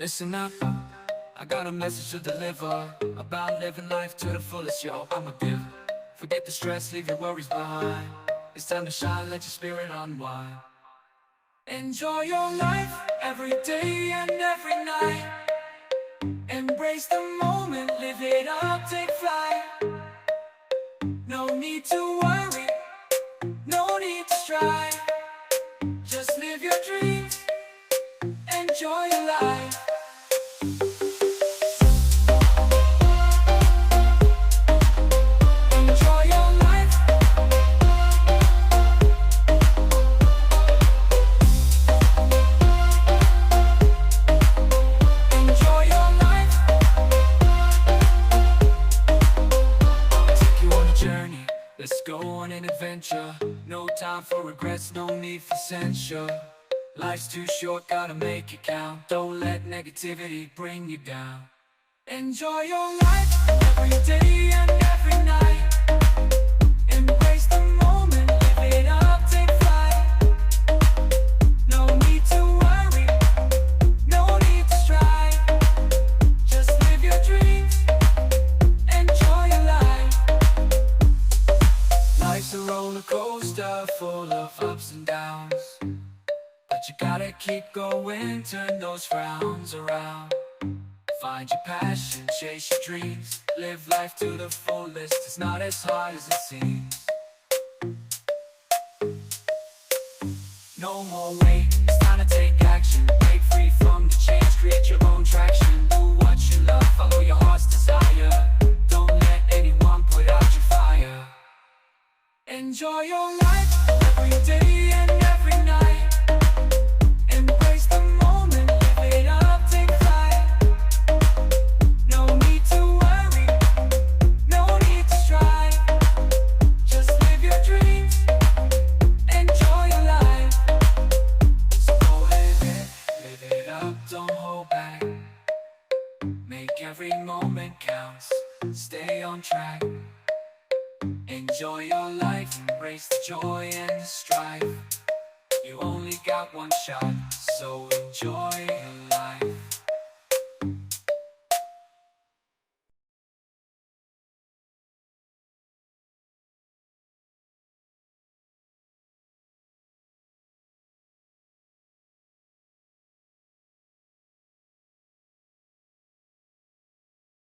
Listen up, I got a message to deliver about living life to the fullest, yo, I'm a giver. Forget the stress, leave your worries behind. It's time to shine, let your spirit unwind. Enjoy your life, every day and every night. Embrace the moment, live it up, take flight. No need to worry, no need to strive. Just live your dreams, enjoy your life. Enjoy your life. Enjoy your life. I'll take you on a journey, let's go on an adventure. No time for regrets, no need for censure. Life's too short, gotta make it count. Don't let negativity bring you down. Enjoy your life, every day and every night. Embrace the moment, live it up, take flight. No need to worry, no need to strive. Just live your dreams, enjoy your life. Life's a roller coaster full of ups and downs, but you gotta keep going, turn those frowns around. Find your passion, chase your dreams. Live life to the fullest, it's not as hard as it seems. No more wait, it's time to take action. Break free from the chains, create your own traction. Do what you love, follow your heart's desire. Don't let anyone put out your fire. Enjoy your life, every day and every night. Embrace the moment, live it up, take flight. No need to worry, no need to strive. Just live your dreams, enjoy your life. So go ahead, live it up, don't hold back. Make every moment count, stay on track. Enjoy your life, embrace the joy and the strife. You only got one shot, so enjoy your life.